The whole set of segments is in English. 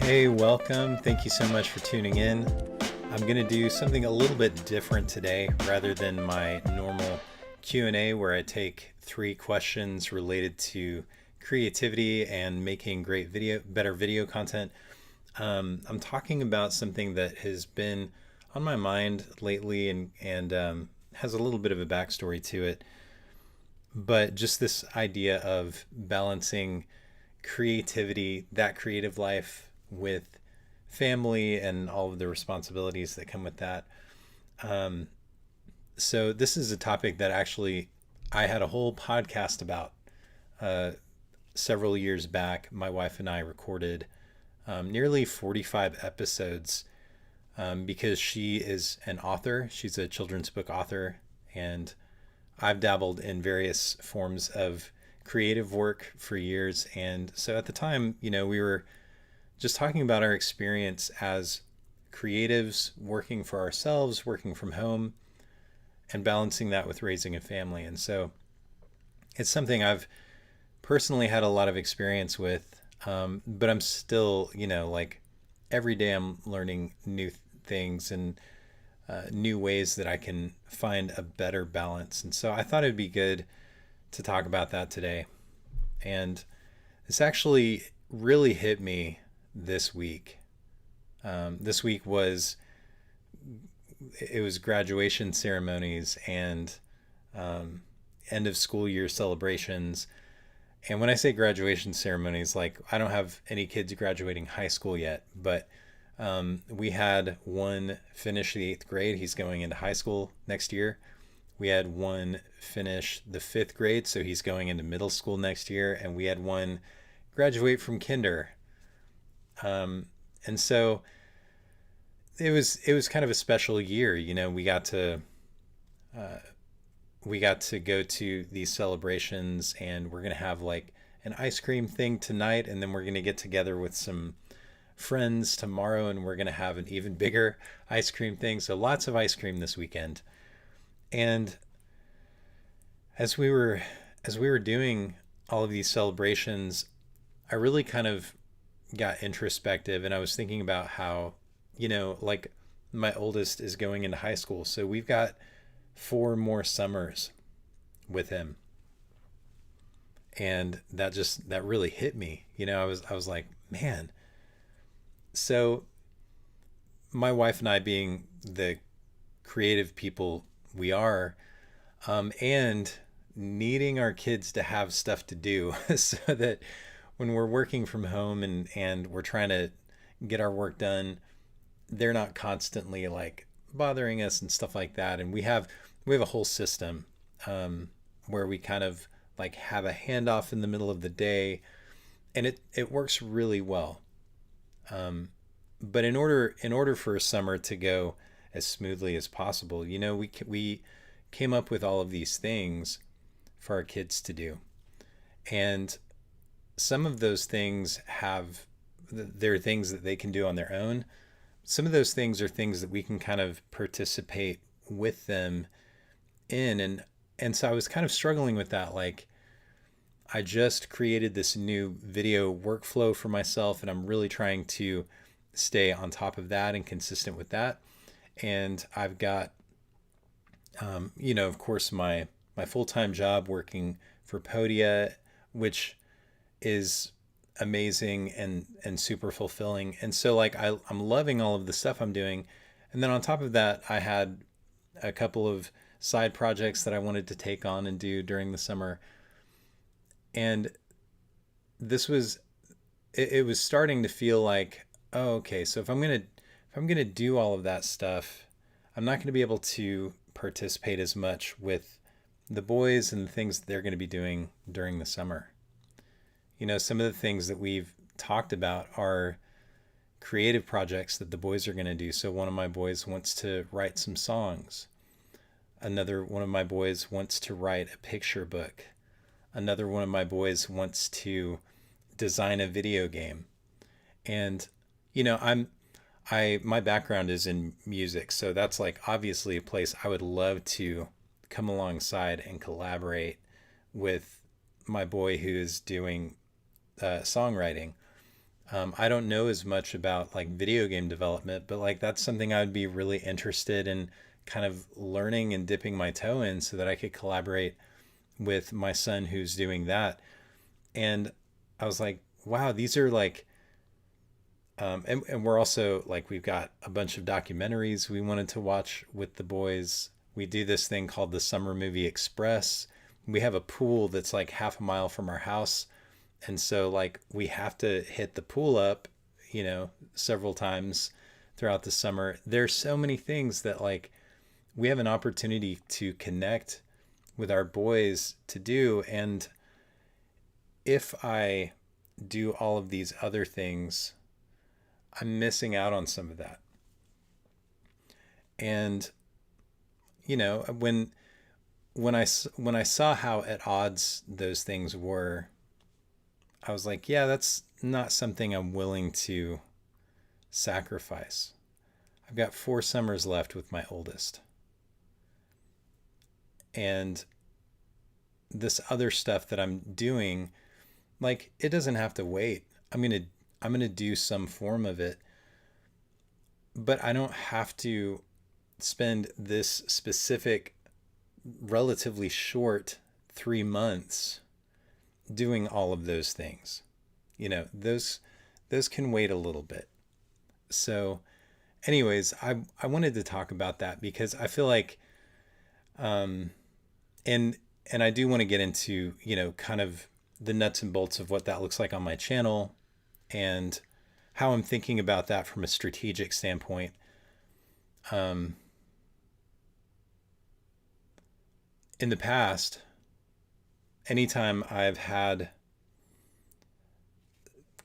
Hey, welcome. Thank you so much for tuning in. I'm going to do something a little bit different today rather than my normal Q&A where I take 3 questions related to creativity and making better video content. I'm talking about something that has been on my mind lately and has a little bit of a backstory to it. But just this idea of balancing creativity, that creative life, with family and all of the responsibilities that come with that. So this is a topic that actually I had a whole podcast about several years back. My wife and I recorded nearly 45 episodes because she is an author. She's a children's book author, and I've dabbled in various forms of creative work for years. And so at the time, we were just talking about our experience as creatives, working for ourselves, working from home, and balancing that with raising a family. And so it's something I've personally had a lot of experience with, but I'm still, like every day I'm learning new things and new ways that I can find a better balance. And so I thought it'd be good to talk about that today. And this actually really hit me this week. This week was graduation ceremonies and end of school year celebrations. And when I say graduation ceremonies, like I don't have any kids graduating high school yet, but we had one finish the 8th grade. He's going into high school next year. We had one finish the 5th grade, so he's going into middle school next year. And we had one graduate from kinder. And so it was kind of a special year. We got to go to these celebrations, and we're going to have like an ice cream thing tonight. And then we're going to get together with some friends tomorrow, and we're going to have an even bigger ice cream thing. So lots of ice cream this weekend. And as we were doing all of these celebrations, I really kind of got introspective, and I was thinking about how, like my oldest is going into high school. So we've got 4 more summers with him. And that really hit me. I was like, man. So my wife and I, being the creative people we are, and needing our kids to have stuff to do so that when we're working from home and we're trying to get our work done, they're not constantly like bothering us and stuff like that. And we have a whole system where we kind of like have a handoff in the middle of the day, and it works really well. But in order for a summer to go as smoothly as possible, we came up with all of these things for our kids to do. And some of those things there are things that they can do on their own. Some of those things are things that we can kind of participate with them in. And so I was kind of struggling with that. Like, I just created this new video workflow for myself, and I'm really trying to stay on top of that and consistent with that. And I've got, of course, my full-time job working for Podia, which is amazing and super fulfilling. And so like I'm loving all of the stuff I'm doing. And then on top of that, I had a couple of side projects that I wanted to take on and do during the summer. And it was starting to feel like, oh, okay, so if I'm going to do all of that stuff, I'm not going to be able to participate as much with the boys and the things that they're going to be doing during the summer. Some of the things that we've talked about are creative projects that the boys are going to do. So one of my boys wants to write some songs. Another one of my boys wants to write a picture book. Another one of my boys wants to design a video game. And, my background is in music. So that's like obviously a place I would love to come alongside and collaborate with my boy who's doing songwriting. I don't know as much about like video game development, but like that's something I would be really interested in kind of learning and dipping my toe in so that I could collaborate with my son who's doing that. And I was like, wow, these are like, and we're also like, we've got a bunch of documentaries we wanted to watch with the boys. We do this thing called the Summer Movie Express. We have a pool that's like half a mile from our house. And so like we have to hit the pool up, several times throughout the summer. There's so many things that like we have an opportunity to connect with our boys to do. And if I do all of these other things, I'm missing out on some of that. And when I saw how at odds those things were, I was like, yeah, that's not something I'm willing to sacrifice. I've got 4 summers left with my oldest. And this other stuff that I'm doing, like it doesn't have to wait. I'm going to do some form of it, but I don't have to spend this specific relatively short 3 months doing all of those things. Those can wait a little bit. So anyways, I wanted to talk about that because I feel like um and I do want to get into, kind of the nuts and bolts of what that looks like on my channel and how I'm thinking about that from a strategic standpoint. Um in the past, anytime I've had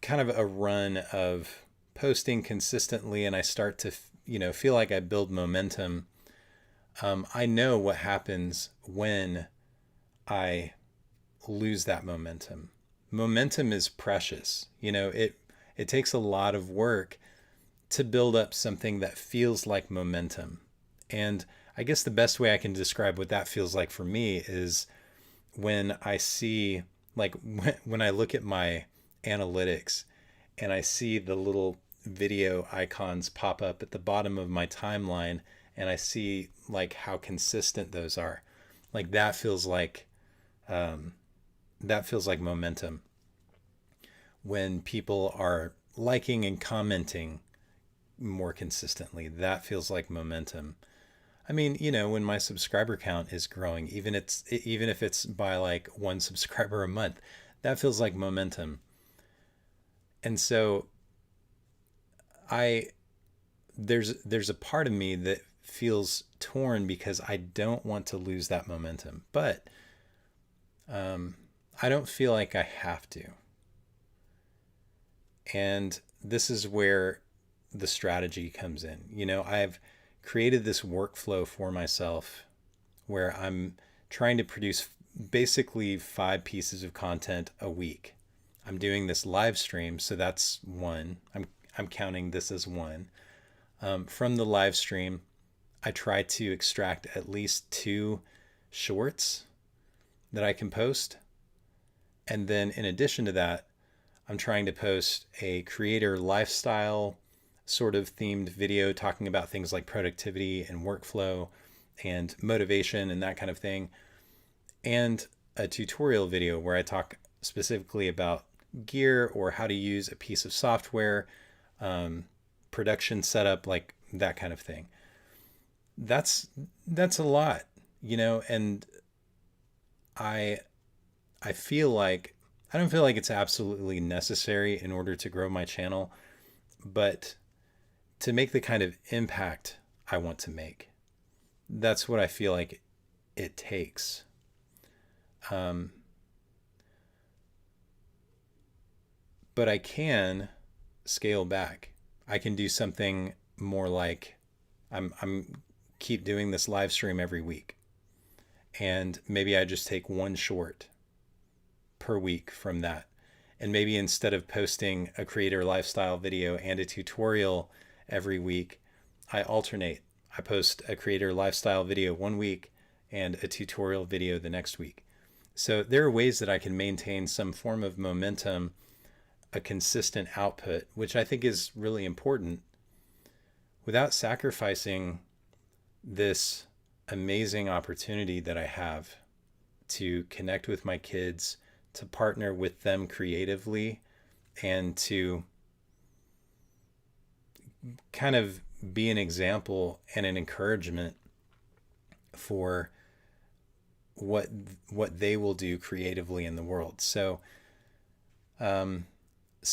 kind of a run of posting consistently and I start to, feel like I build momentum, I know what happens when I lose that momentum. Momentum is precious. It takes a lot of work to build up something that feels like momentum. And I guess the best way I can describe what that feels like for me is when I see, like, when I look at my analytics and I see the little video icons pop up at the bottom of my timeline and I see like how consistent those are. Like um, that feels like momentum. When people are liking and commenting more consistently, that feels like momentum. I mean, when my subscriber count is growing, even if it's by like one subscriber a month, that feels like momentum. And so I there's a part of me that feels torn because I don't want to lose that momentum, but um, I don't feel like I have to. And this is where the strategy comes in. I've created this workflow for myself where I'm trying to produce basically 5 pieces of content a week. I'm doing this live stream, so that's one. I'm counting this as one. From the live stream, I try to extract at least 2 shorts that I can post. And then in addition to that, I'm trying to post a creator lifestyle sort of themed video talking about things like productivity and workflow and motivation and that kind of thing. And a tutorial video where I talk specifically about gear or how to use a piece of software, production setup, like that kind of thing. That's a lot, and I I feel like I don't feel like it's absolutely necessary in order to grow my channel, but to make the kind of impact I want to make, that's what I feel like it takes. Um, but I can scale back. I can do something more like I'm keep doing this live stream every week, and maybe I just take 1 short per week from that. And maybe instead of posting a creator lifestyle video and a tutorial every week, I alternate. I post a creator lifestyle video one week and a tutorial video the next week. So there are ways that I can maintain some form of momentum a consistent output, which I think is really important, without sacrificing this amazing opportunity that I have to connect with my kids, to partner with them creatively, and to kind of be an example and an encouragement for what they will do creatively in the world. And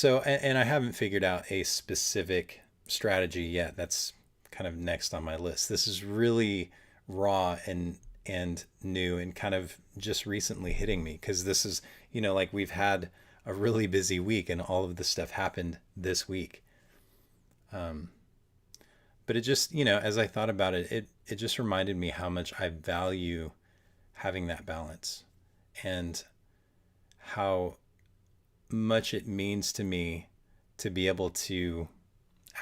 I haven't figured out a specific strategy yet. That's kind of next on my list. This is really raw and new and kind of just recently hitting me, because this is, like, we've had a really busy week and all of this stuff happened this week. But it just, as I thought about it, it just reminded me how much I value having that balance, and how much it means to me to be able to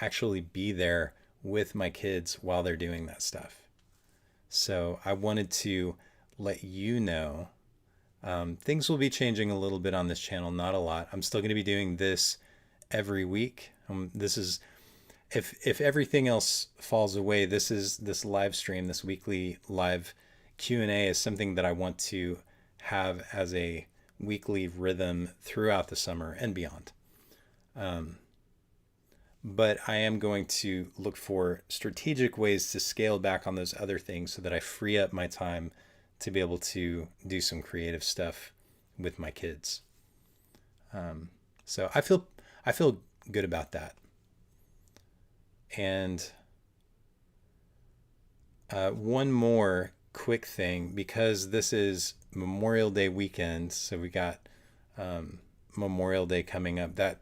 actually be there with my kids while they're doing that stuff. So I wanted to let you know, things will be changing a little bit on this channel, not a lot. I'm still going to be doing this every week. This is, if everything else falls away, this live stream, this weekly live Q&A is something that I want to have as a weekly rhythm throughout the summer and beyond. But I am going to look for strategic ways to scale back on those other things so that I free up my time to be able to do some creative stuff with my kids. So I feel good about that. And one more quick thing, because this is Memorial Day weekend, so we got Memorial Day coming up. That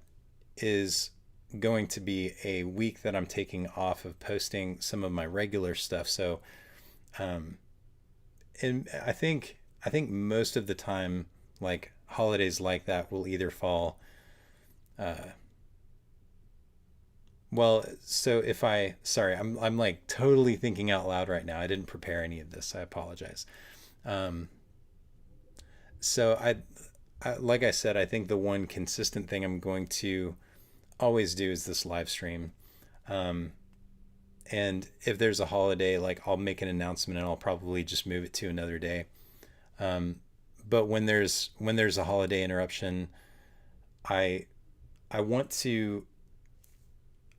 is going to be a week that I'm taking off of posting some of my regular stuff. So, and I think most of the time, like, holidays like that will either fall. Well, so I'm like totally thinking out loud right now. I didn't prepare any of this. I apologize. So like I said, I think the one consistent thing I'm going to always do is this live stream. And if there's a holiday, like, I'll make an announcement and I'll probably just move it to another day. But when there's a holiday interruption, I want to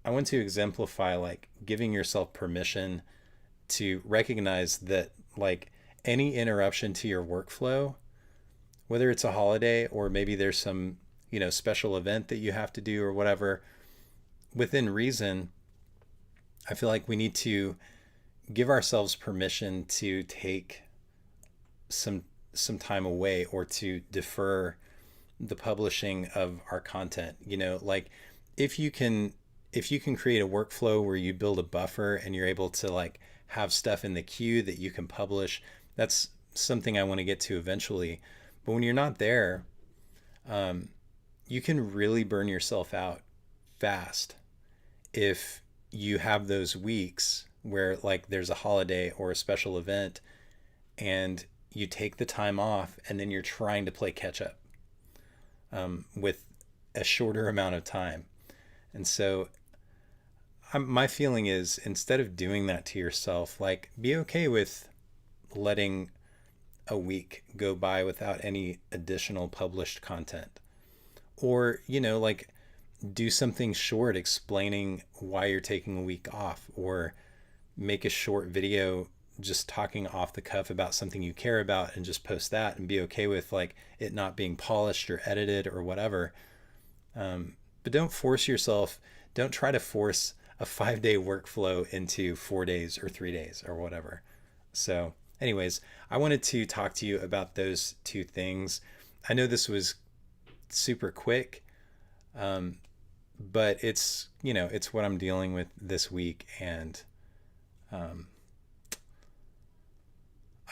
exemplify, like, giving yourself permission to recognize that, like, any interruption to your workflow, whether it's a holiday or maybe there's some, special event that you have to do or whatever, within reason, I feel like we need to give ourselves permission to take some time away, or to defer the publishing of our content. Like, if you can create a workflow where you build a buffer and you're able to, like, have stuff in the queue that you can publish, that's something I want to get to eventually. But when you're not there, you can really burn yourself out fast if you have those weeks where, like, there's a holiday or a special event and you take the time off and then you're trying to play catch up with a shorter amount of time. And so my feeling is, instead of doing that to yourself, like, be okay with letting a week go by without any additional published content. Or, like, do something short explaining why you're taking a week off, or make a short video just talking off the cuff about something you care about and just post that, and be okay with, like, it not being polished or edited or whatever. But don't force yourself. Don't try to force a 5-day workflow into 4 days or 3 days or whatever. So anyways, I wanted to talk to you about those two things. I know this was super quick, but it's what I'm dealing with this week. And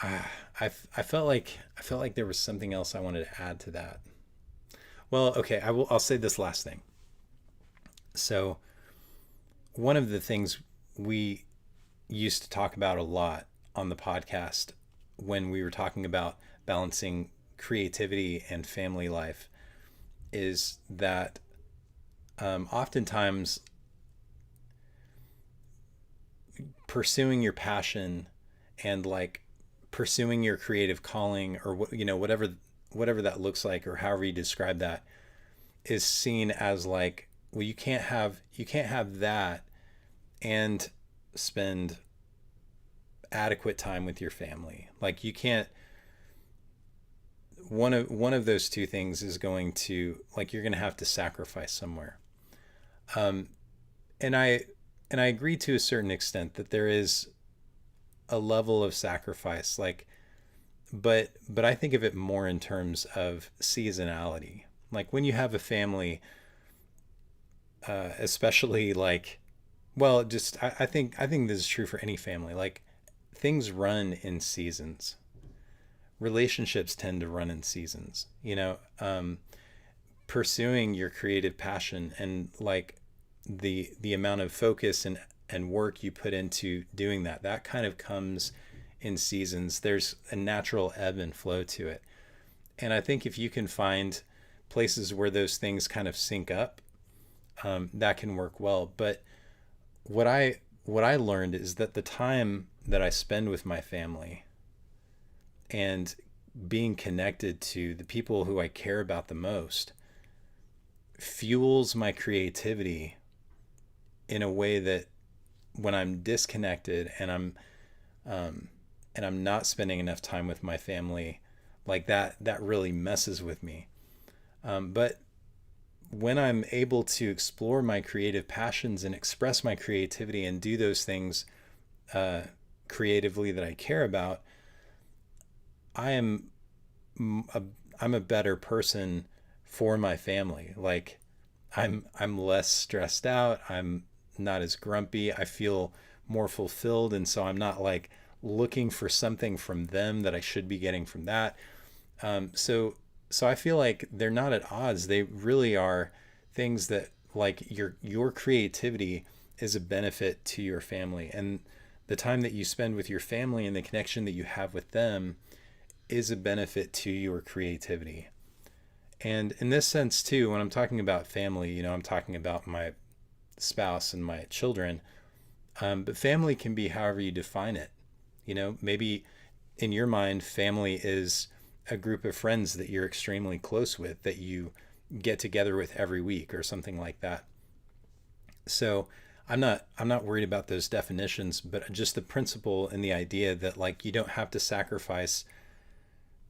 I felt like there was something else I wanted to add to that. Well, okay, I'll say this last thing. So one of the things we used to talk about a lot on the podcast when we were talking about balancing creativity and family life is that oftentimes pursuing your passion and like pursuing your creative calling, or whatever that looks like, or however you describe that, is seen as like, well, you can't have that and spend adequate time with your family. Like you can't, one of those two things is going to, like, you're going to have to sacrifice somewhere. Um, and I agree to a certain extent that there is a level of sacrifice, like, but I think of it more in terms of seasonality. Like when you have a family, especially like, well, just I think this is true for any family. Like things run in seasons. Relationships tend to run in seasons. Pursuing your creative passion and like the amount of focus and work you put into doing that kind of comes in seasons. There's a natural ebb and flow to it. And I think if you can find places where those things kind of sync up, that can work well. But what I learned is that the time that I spend with my family and being connected to the people who I care about the most fuels my creativity in a way that when I'm disconnected um, and I'm not spending enough time with my family, like that really messes with me. But when I'm able to explore my creative passions and express my creativity and do those things uh, creatively that I care about, I am a, I'm a better person for my family. Like I'm less stressed out. I'm not as grumpy. I feel more fulfilled, and so I'm not like looking for something from them that I should be getting from that. So I feel like they're not at odds. They really are things that, like, your creativity is a benefit to your family, and the time that you spend with your family and the connection that you have with them is a benefit to your creativity. And in this sense too, when I'm talking about family, I'm talking about my spouse and my children. But family can be however you define it. Maybe in your mind, family is a group of friends that you're extremely close with, that you get together with every week or something like that. So I'm not worried about those definitions, but just the principle and the idea that, like, you don't have to sacrifice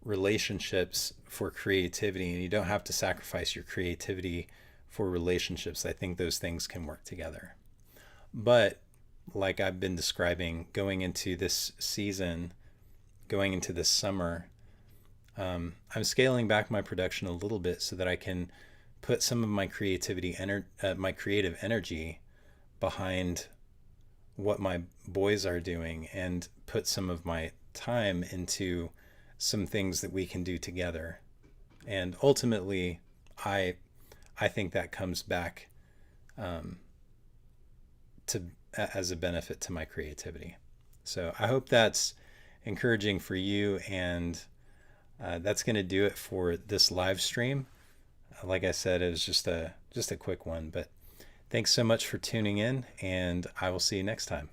relationships for creativity, and you don't have to sacrifice your creativity for relationships. I think those things can work together. But like I've been describing, going into this season, going into this summer, I'm scaling back my production a little bit so that I can put some of my creative energy behind what my boys are doing, and put some of my time into some things that we can do together. And ultimately, I I think that comes back um, to as a benefit to my creativity. So I hope that's encouraging for you, and that's going to do it for this live stream. Like I said, it was just a quick one, but thanks so much for tuning in, and I will see you next time.